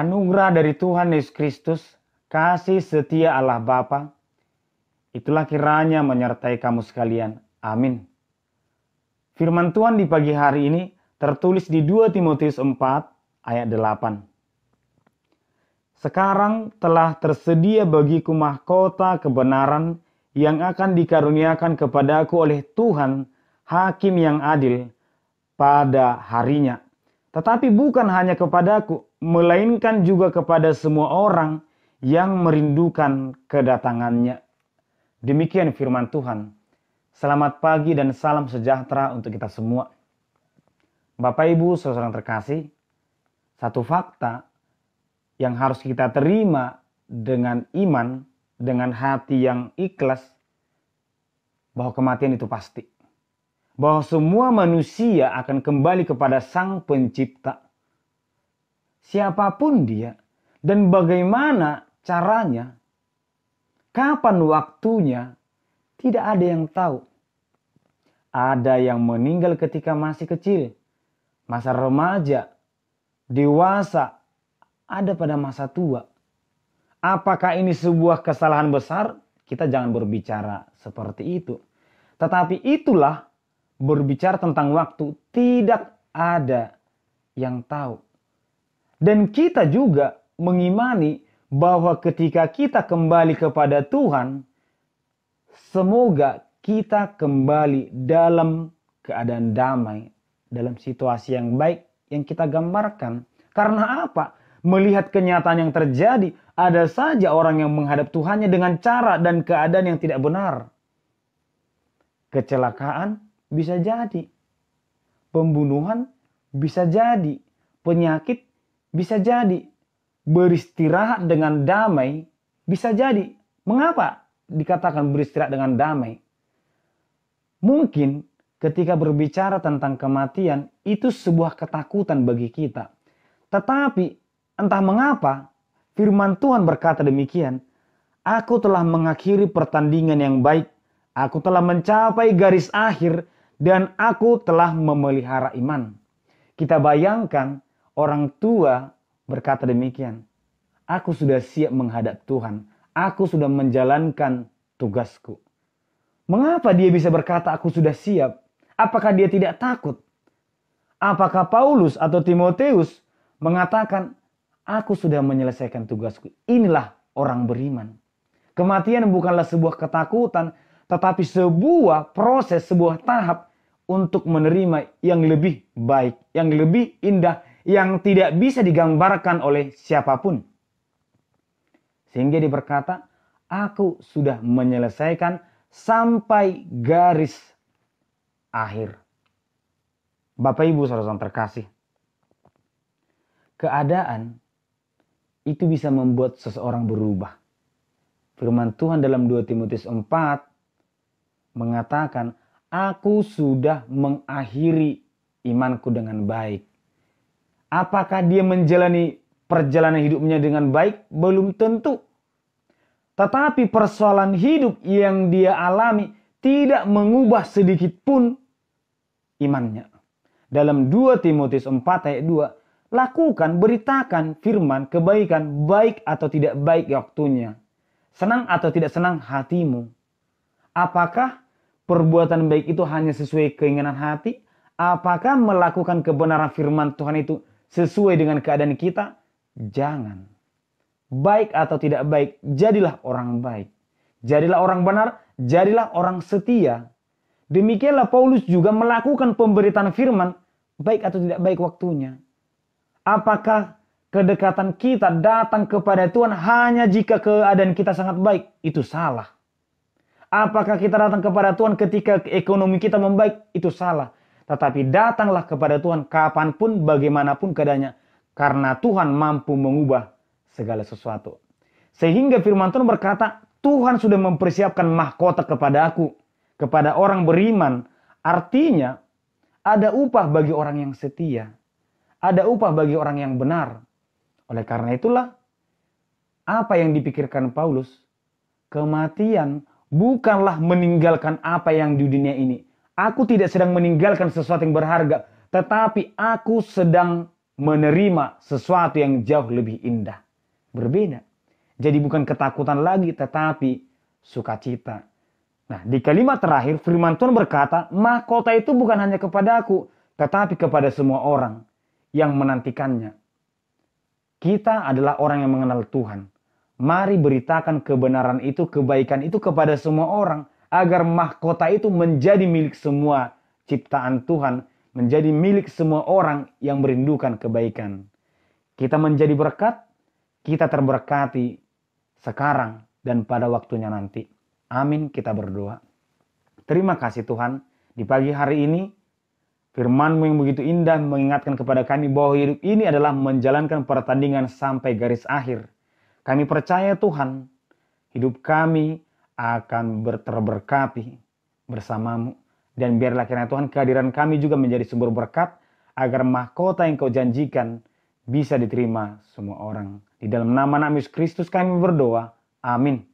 Anugerah dari Tuhan Yesus Kristus, kasih setia Allah Bapa, itulah kiranya menyertai kamu sekalian. Amin. Firman Tuhan di pagi hari ini tertulis di 2 Timotius 4 ayat 8. Sekarang telah tersedia bagiku mahkota kebenaran yang akan dikaruniakan kepadaku oleh Tuhan, Hakim yang adil, pada harinya. Tetapi bukan hanya kepadaku, melainkan juga kepada semua orang yang merindukan kedatangannya. Demikian firman Tuhan. Selamat pagi dan salam sejahtera untuk kita semua. Bapak Ibu saudara terkasih, satu fakta yang harus kita terima dengan iman, dengan hati yang ikhlas, bahwa kematian itu pasti. Bahwa semua manusia akan kembali kepada Sang Pencipta. Siapapun dia dan bagaimana caranya, kapan waktunya, tidak ada yang tahu. Ada yang meninggal ketika masih kecil, masa remaja, dewasa, ada pada masa tua. Apakah ini sebuah kesalahan besar? Kita jangan berbicara seperti itu. Tetapi itulah berbicara tentang waktu, tidak ada yang tahu. Dan kita juga mengimani bahwa ketika kita kembali kepada Tuhan, semoga kita kembali dalam keadaan damai, dalam situasi yang baik yang kita gambarkan. Karena apa? Melihat kenyataan yang terjadi, ada saja orang yang menghadap Tuhannya dengan cara dan keadaan yang tidak benar. Kecelakaan bisa jadi, pembunuhan bisa jadi, penyakit bisa jadi, beristirahat dengan damai bisa jadi. Mengapa dikatakan beristirahat dengan damai? Mungkin ketika berbicara tentang kematian itu sebuah ketakutan bagi kita. Tetapi entah mengapa firman Tuhan berkata demikian. Aku telah mengakhiri pertandingan yang baik. Aku telah mencapai garis akhir. Dan aku telah memelihara iman. Kita bayangkan orang tua berkata demikian. Aku sudah siap menghadap Tuhan. Aku sudah menjalankan tugasku. Mengapa dia bisa berkata aku sudah siap? Apakah dia tidak takut? Apakah Paulus atau Timotius mengatakan aku sudah menyelesaikan tugasku? Inilah orang beriman. Kematian bukanlah sebuah ketakutan, tetapi sebuah proses, sebuah tahap untuk menerima yang lebih baik, yang lebih indah, yang tidak bisa digambarkan oleh siapapun. Sehingga dia berkata, aku sudah menyelesaikan sampai garis akhir. Bapak Ibu saudara terkasih, keadaan itu bisa membuat seseorang berubah. Firman Tuhan dalam 2 Timotius 4 mengatakan, aku sudah mengakhiri imanku dengan baik. Apakah dia menjalani perjalanan hidupnya dengan baik? Belum tentu. Tetapi persoalan hidup yang dia alami tidak mengubah sedikit pun imannya. Dalam 2 Timotius 4 ayat 2, lakukan, beritakan firman kebaikan, baik atau tidak baik waktunya. Senang atau tidak senang hatimu. Apakah perbuatan baik itu hanya sesuai keinginan hati? Apakah melakukan kebenaran firman Tuhan itu sesuai dengan keadaan kita? Jangan. Baik atau tidak baik, jadilah orang baik. Jadilah orang benar, jadilah orang setia. Demikianlah Paulus juga melakukan pemberitaan firman, baik atau tidak baik waktunya. Apakah kedekatan kita datang kepada Tuhan hanya jika keadaan kita sangat baik? Itu salah. Apakah kita datang kepada Tuhan ketika ekonomi kita membaik? Itu salah. Tetapi datanglah kepada Tuhan kapanpun, bagaimanapun keadaannya. Karena Tuhan mampu mengubah segala sesuatu. Sehingga firman Tuhan berkata, Tuhan sudah mempersiapkan mahkota kepada aku. Kepada orang beriman. Artinya, ada upah bagi orang yang setia. Ada upah bagi orang yang benar. Oleh karena itulah, apa yang dipikirkan Paulus? Kematian bukanlah meninggalkan apa yang di dunia ini. Aku tidak sedang meninggalkan sesuatu yang berharga. Tetapi aku sedang menerima sesuatu yang jauh lebih indah. Berbeda. Jadi bukan ketakutan lagi, tetapi sukacita. Nah, di kalimat terakhir firman Tuhan berkata, mahkota itu bukan hanya kepadaku, tetapi kepada semua orang yang menantikannya. Kita adalah orang yang mengenal Tuhan. Mari beritakan kebenaran itu, kebaikan itu kepada semua orang, agar mahkota itu menjadi milik semua ciptaan Tuhan, menjadi milik semua orang yang merindukan kebaikan. Kita menjadi berkat, kita terberkati sekarang dan pada waktunya nanti. Amin, kita berdoa. Terima kasih Tuhan, di pagi hari ini firman-Mu yang begitu indah mengingatkan kepada kami bahwa hidup ini adalah menjalankan pertandingan sampai garis akhir. Kami percaya Tuhan, hidup kami akan terberkati bersama-Mu. Dan biarlah kiranya Tuhan kehadiran kami juga menjadi sumber berkat, agar mahkota yang Kau janjikan bisa diterima semua orang. Di dalam nama Yesus Kristus kami berdoa. Amin.